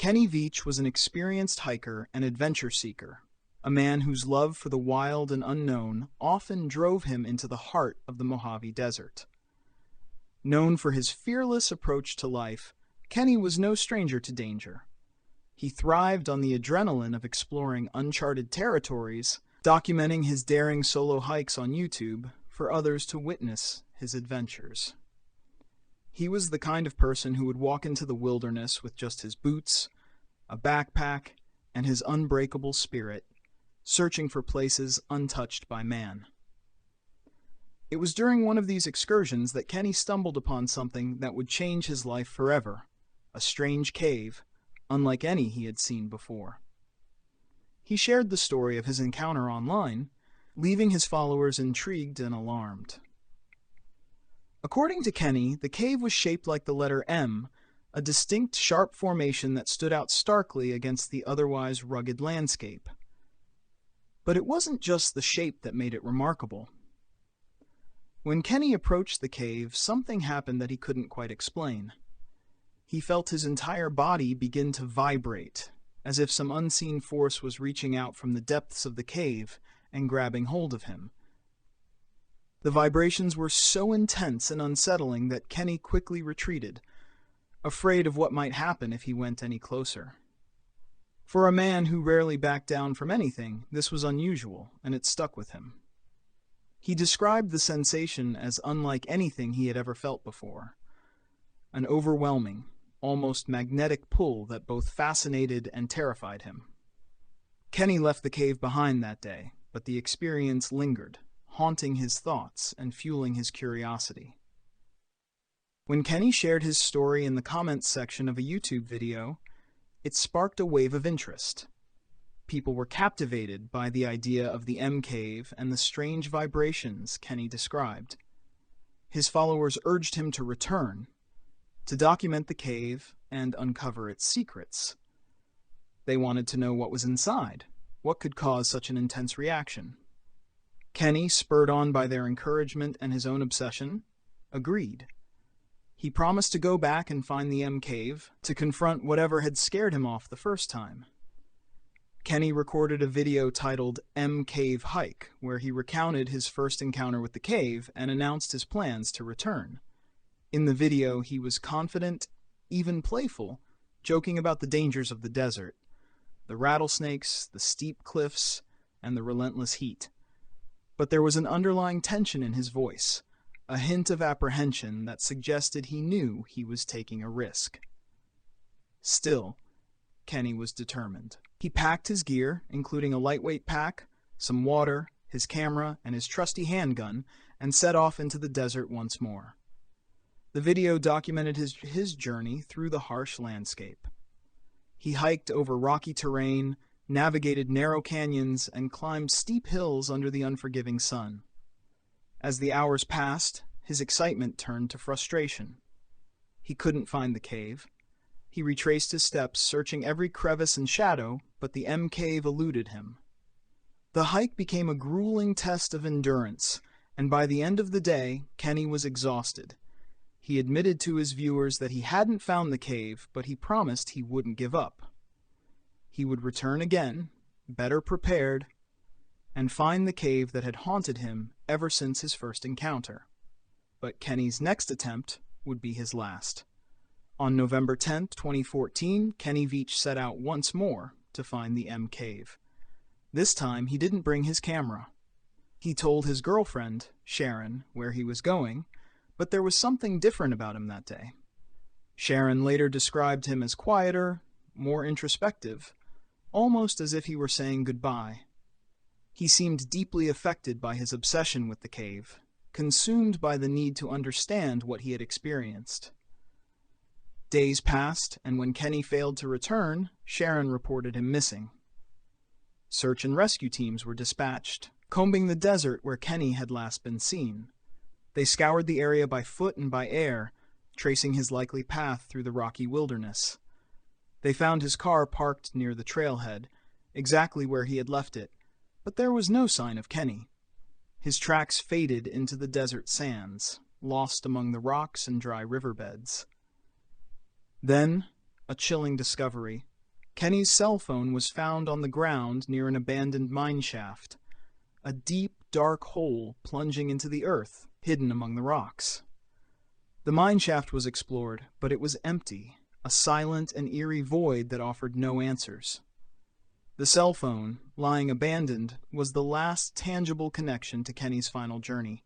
Kenny Veach was an experienced hiker and adventure seeker, a man whose love for the wild and unknown often drove him into the heart of the Mojave Desert. Known for his fearless approach to life, Kenny was no stranger to danger. He thrived on the adrenaline of exploring uncharted territories, documenting his daring solo hikes on YouTube for others to witness his adventures. He was the kind of person who would walk into the wilderness with just his boots, a backpack, and his unbreakable spirit, searching for places untouched by man. It was during one of these excursions that Kenny stumbled upon something that would change his life forever, a strange cave, unlike any he had seen before. He shared the story of his encounter online, leaving his followers intrigued and alarmed. According to Kenny, the cave was shaped like the letter M, a distinct sharp formation that stood out starkly against the otherwise rugged landscape. But it wasn't just the shape that made it remarkable. When Kenny approached the cave, something happened that he couldn't quite explain. He felt his entire body begin to vibrate, as if some unseen force was reaching out from the depths of the cave and grabbing hold of him. The vibrations were so intense and unsettling that Kenny quickly retreated, afraid of what might happen if he went any closer. For a man who rarely backed down from anything, this was unusual, and it stuck with him. He described the sensation as unlike anything he had ever felt before, an overwhelming, almost magnetic pull that both fascinated and terrified him. Kenny left the cave behind that day, but the experience lingered, haunting his thoughts and fueling his curiosity. When Kenny shared his story in the comments section of a YouTube video, it sparked a wave of interest. People were captivated by the idea of the M cave and the strange vibrations Kenny described. His followers urged him to return, to document the cave and uncover its secrets. They wanted to know what was inside, what could cause such an intense reaction. Kenny, spurred on by their encouragement and his own obsession, agreed. He promised to go back and find the M cave, to confront whatever had scared him off the first time. Kenny recorded a video titled M Cave Hike, where he recounted his first encounter with the cave and announced his plans to return. In the video, he was confident, even playful, joking about the dangers of the desert, the rattlesnakes, the steep cliffs, and the relentless heat. But there was an underlying tension in his voice, a hint of apprehension that suggested he knew he was taking a risk. Still, Kenny was determined. He packed his gear, including a lightweight pack, some water, his camera, and his trusty handgun, and set off into the desert once more. The video documented his journey through the harsh landscape. He hiked over rocky terrain, navigated narrow canyons, and climbed steep hills under the unforgiving sun. As the hours passed, his excitement turned to frustration. He couldn't find the cave. He retraced his steps, searching every crevice and shadow, but the M cave eluded him. The hike became a grueling test of endurance, and by the end of the day, Kenny was exhausted. He admitted to his viewers that he hadn't found the cave, but he promised he wouldn't give up. He would return again, better prepared, and find the cave that had haunted him ever since his first encounter. But Kenny's next attempt would be his last. On November 10, 2014, Kenny Veach set out once more to find the M cave. This time, he didn't bring his camera. He told his girlfriend, Sharon, where he was going, but there was something different about him that day. Sharon later described him as quieter, more introspective, almost as if he were saying goodbye. He seemed deeply affected by his obsession with the cave, consumed by the need to understand what he had experienced. Days passed, and when Kenny failed to return, Sharon reported him missing. Search and rescue teams were dispatched, combing the desert where Kenny had last been seen. They scoured the area by foot and by air, tracing his likely path through the rocky wilderness. They found his car parked near the trailhead, exactly where he had left it, but there was no sign of Kenny. His tracks faded into the desert sands, lost among the rocks and dry riverbeds. Then, a chilling discovery, Kenny's cell phone was found on the ground near an abandoned mine shaft, a deep, dark hole plunging into the earth, hidden among the rocks. The mine shaft was explored, but it was empty, a silent and eerie void that offered no answers. The cell phone, lying abandoned, was the last tangible connection to Kenny's final journey.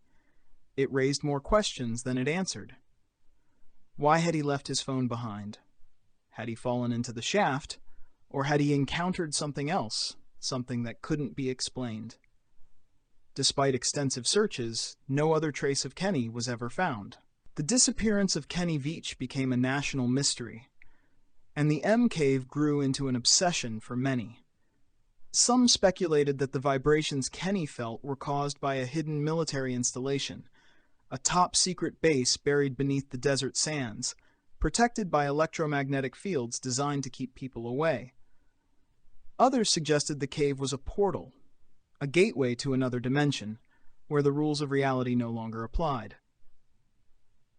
It raised more questions than it answered. Why had he left his phone behind? Had he fallen into the shaft, or had he encountered something else, something that couldn't be explained? Despite extensive searches, no other trace of Kenny was ever found. The disappearance of Kenny Veach became a national mystery, and the M Cave grew into an obsession for many. Some speculated that the vibrations Kenny felt were caused by a hidden military installation, a top-secret base buried beneath the desert sands, protected by electromagnetic fields designed to keep people away. Others suggested the cave was a portal, a gateway to another dimension, where the rules of reality no longer applied.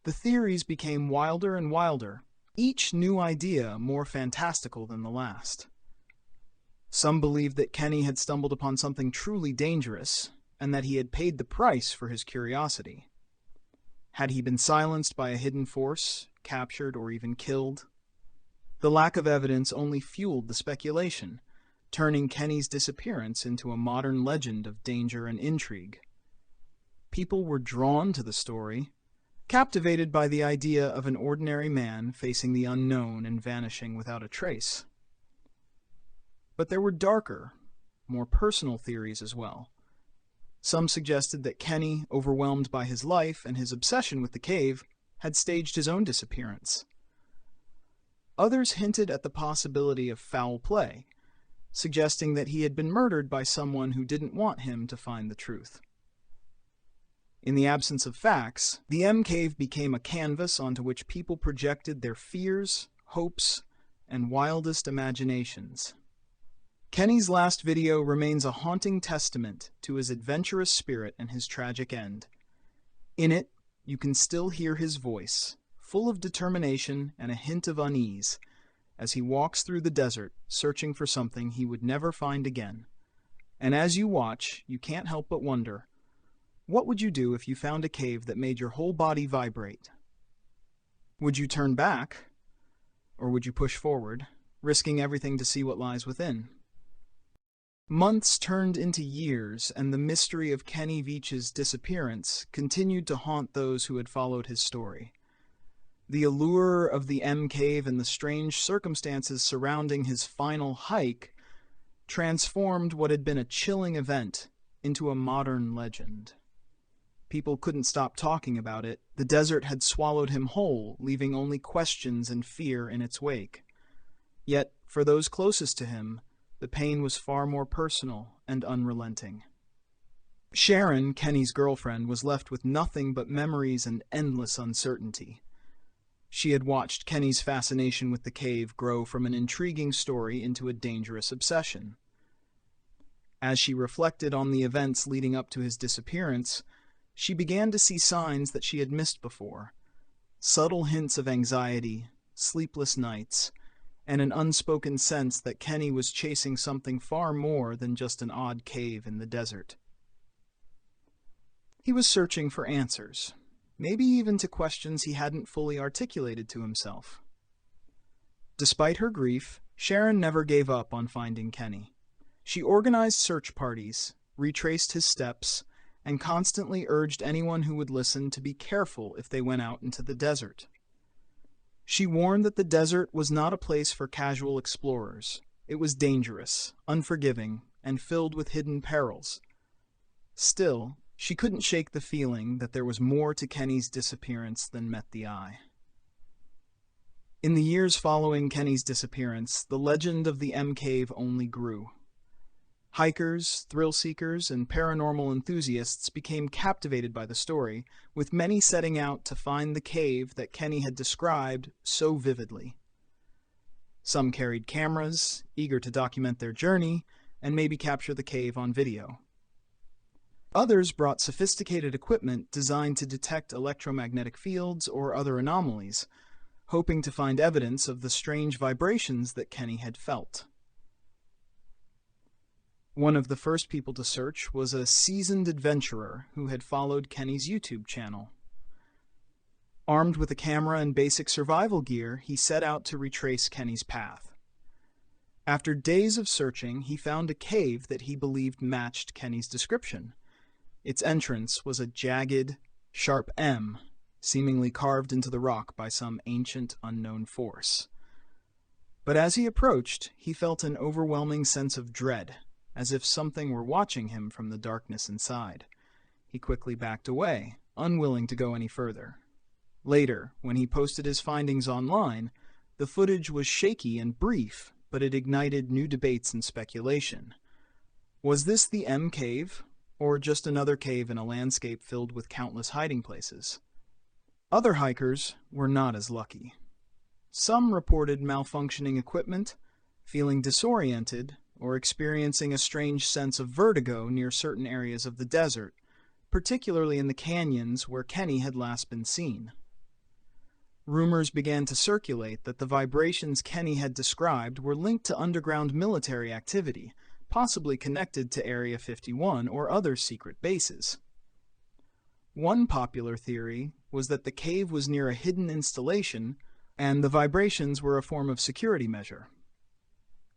The theories became wilder and wilder, each new idea more fantastical than the last. Some believed that Kenny had stumbled upon something truly dangerous, and that he had paid the price for his curiosity. Had he been silenced by a hidden force, captured, or even killed? The lack of evidence only fueled the speculation, turning Kenny's disappearance into a modern legend of danger and intrigue. People were drawn to the story, captivated by the idea of an ordinary man facing the unknown and vanishing without a trace. But there were darker, more personal theories as well. Some suggested that Kenny, overwhelmed by his life and his obsession with the cave, had staged his own disappearance. Others hinted at the possibility of foul play, suggesting that he had been murdered by someone who didn't want him to find the truth. In the absence of facts, the M Cave became a canvas onto which people projected their fears, hopes, and wildest imaginations. Kenny's last video remains a haunting testament to his adventurous spirit and his tragic end. In it, you can still hear his voice, full of determination and a hint of unease, as he walks through the desert, searching for something he would never find again. And as you watch, you can't help but wonder, what would you do if you found a cave that made your whole body vibrate? Would you turn back, or would you push forward, risking everything to see what lies within? Months turned into years, and the mystery of Kenny Veach's disappearance continued to haunt those who had followed his story. The allure of the M Cave and the strange circumstances surrounding his final hike transformed what had been a chilling event into a modern legend. People couldn't stop talking about it. The desert had swallowed him whole, leaving only questions and fear in its wake. Yet, for those closest to him, the pain was far more personal and unrelenting. Sharon, Kenny's girlfriend, was left with nothing but memories and endless uncertainty. She had watched Kenny's fascination with the cave grow from an intriguing story into a dangerous obsession. As she reflected on the events leading up to his disappearance, she began to see signs that she had missed before, subtle hints of anxiety, sleepless nights, and an unspoken sense that Kenny was chasing something far more than just an odd cave in the desert. He was searching for answers, maybe even to questions he hadn't fully articulated to himself. Despite her grief, Sharon never gave up on finding Kenny. She organized search parties, retraced his steps, and constantly urged anyone who would listen to be careful if they went out into the desert. She warned that the desert was not a place for casual explorers. It was dangerous, unforgiving, and filled with hidden perils. Still, she couldn't shake the feeling that there was more to Kenny's disappearance than met the eye. In the years following Kenny's disappearance, the legend of the M Cave only grew. Hikers, thrill-seekers, and paranormal enthusiasts became captivated by the story, with many setting out to find the cave that Kenny had described so vividly. Some carried cameras, eager to document their journey, and maybe capture the cave on video. Others brought sophisticated equipment designed to detect electromagnetic fields or other anomalies, hoping to find evidence of the strange vibrations that Kenny had felt. One of the first people to search was a seasoned adventurer who had followed Kenny's YouTube channel. Armed with a camera and basic survival gear, he set out to retrace Kenny's path. After days of searching, he found a cave that he believed matched Kenny's description. Its entrance was a jagged, sharp M, seemingly carved into the rock by some ancient, unknown force. But as he approached, he felt an overwhelming sense of dread, as if something were watching him from the darkness inside. He quickly backed away, unwilling to go any further. Later, when he posted his findings online, the footage was shaky and brief, but it ignited new debates and speculation. Was this the M cave, or just another cave in a landscape filled with countless hiding places? Other hikers were not as lucky. Some reported malfunctioning equipment, feeling disoriented, or experiencing a strange sense of vertigo near certain areas of the desert, particularly in the canyons where Kenny had last been seen. Rumors began to circulate that the vibrations Kenny had described were linked to underground military activity, possibly connected to Area 51 or other secret bases. One popular theory was that the cave was near a hidden installation and the vibrations were a form of security measure,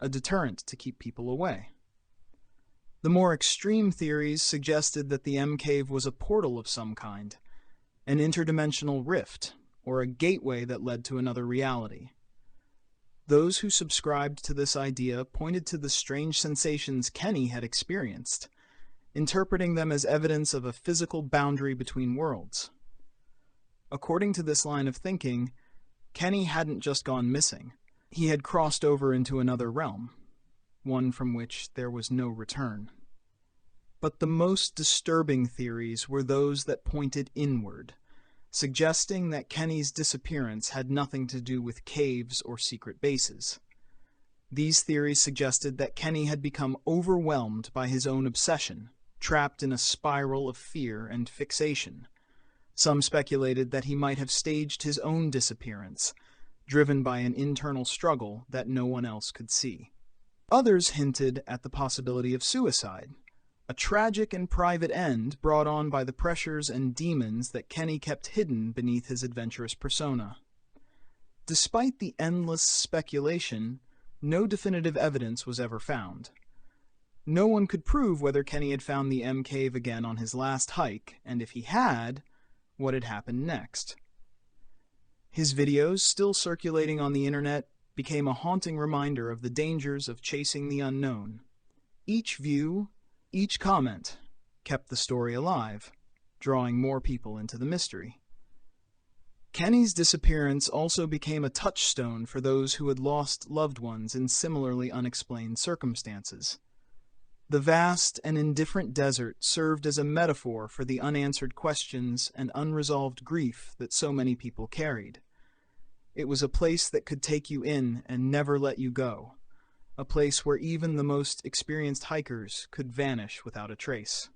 a deterrent to keep people away. The more extreme theories suggested that the M cave was a portal of some kind, an interdimensional rift, or a gateway that led to another reality. Those who subscribed to this idea pointed to the strange sensations Kenny had experienced, interpreting them as evidence of a physical boundary between worlds. According to this line of thinking, Kenny hadn't just gone missing. He had crossed over into another realm, one from which there was no return. But the most disturbing theories were those that pointed inward, suggesting that Kenny's disappearance had nothing to do with caves or secret bases. These theories suggested that Kenny had become overwhelmed by his own obsession, trapped in a spiral of fear and fixation. Some speculated that he might have staged his own disappearance, driven by an internal struggle that no one else could see. Others hinted at the possibility of suicide, a tragic and private end brought on by the pressures and demons that Kenny kept hidden beneath his adventurous persona. Despite the endless speculation, no definitive evidence was ever found. No one could prove whether Kenny had found the M cave again on his last hike, and if he had, what had happened next. His videos, still circulating on the internet, became a haunting reminder of the dangers of chasing the unknown. Each view, each comment, kept the story alive, drawing more people into the mystery. Kenny's disappearance also became a touchstone for those who had lost loved ones in similarly unexplained circumstances. The vast and indifferent desert served as a metaphor for the unanswered questions and unresolved grief that so many people carried. It was a place that could take you in and never let you go, a place where even the most experienced hikers could vanish without a trace.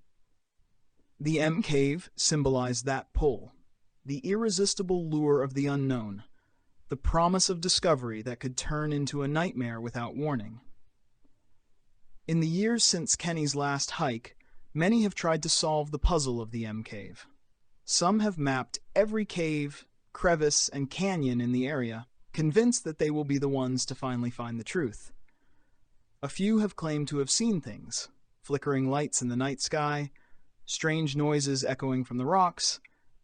The M cave symbolized that pull, the irresistible lure of the unknown, the promise of discovery that could turn into a nightmare without warning. In the years since Kenny's last hike, many have tried to solve the puzzle of the M cave. Some have mapped every cave, crevice, and canyon in the area, convinced that they will be the ones to finally find the truth. A few have claimed to have seen things, flickering lights in the night sky, strange noises echoing from the rocks,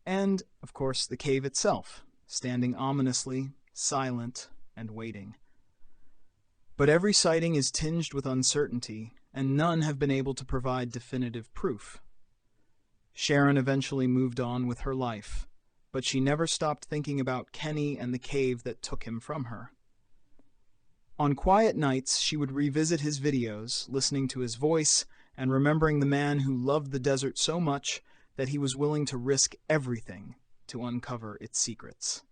and, of course, the cave itself, standing ominously, silent, and waiting. But every sighting is tinged with uncertainty, and none have been able to provide definitive proof. Sharon eventually moved on with her life, but she never stopped thinking about Kenny and the cave that took him from her. On quiet nights, she would revisit his videos, listening to his voice and remembering the man who loved the desert so much that he was willing to risk everything to uncover its secrets.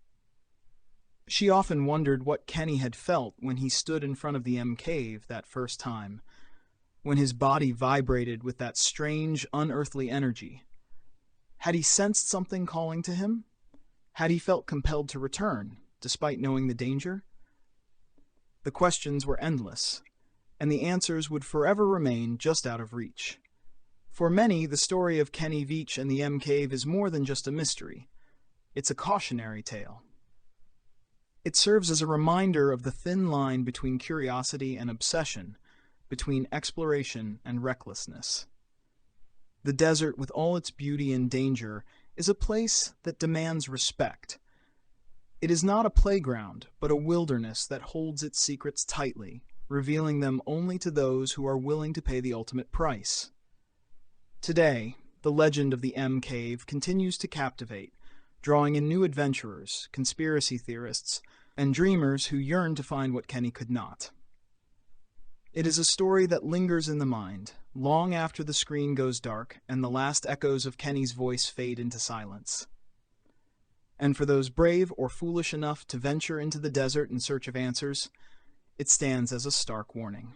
She often wondered what Kenny had felt when he stood in front of the M cave that first time, when his body vibrated with that strange, unearthly energy. Had he sensed something calling to him? Had he felt compelled to return, despite knowing the danger? The questions were endless, and the answers would forever remain just out of reach. For many, the story of Kenny Veach and the M Cave is more than just a mystery. It's a cautionary tale. It serves as a reminder of the thin line between curiosity and obsession, between exploration and recklessness. The desert, with all its beauty and danger, is a place that demands respect. It is not a playground, but a wilderness that holds its secrets tightly, revealing them only to those who are willing to pay the ultimate price. Today, the legend of the M Cave continues to captivate, drawing in new adventurers, conspiracy theorists, and dreamers who yearn to find what Kenny could not. It is a story that lingers in the mind, long after the screen goes dark and the last echoes of Kenny's voice fade into silence. And for those brave or foolish enough to venture into the desert in search of answers, it stands as a stark warning.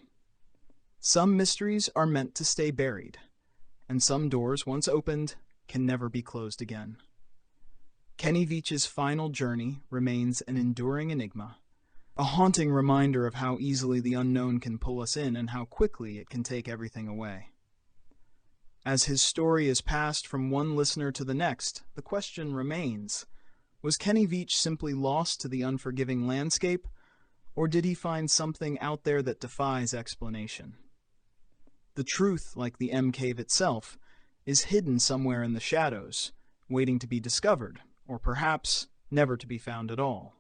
Some mysteries are meant to stay buried, and some doors, once opened, can never be closed again. Kenny Veach's final journey remains an enduring enigma, a haunting reminder of how easily the unknown can pull us in and how quickly it can take everything away. As his story is passed from one listener to the next, the question remains, was Kenny Veach simply lost to the unforgiving landscape, or did he find something out there that defies explanation? The truth, like the M Cave itself, is hidden somewhere in the shadows, waiting to be discovered, or perhaps never to be found at all.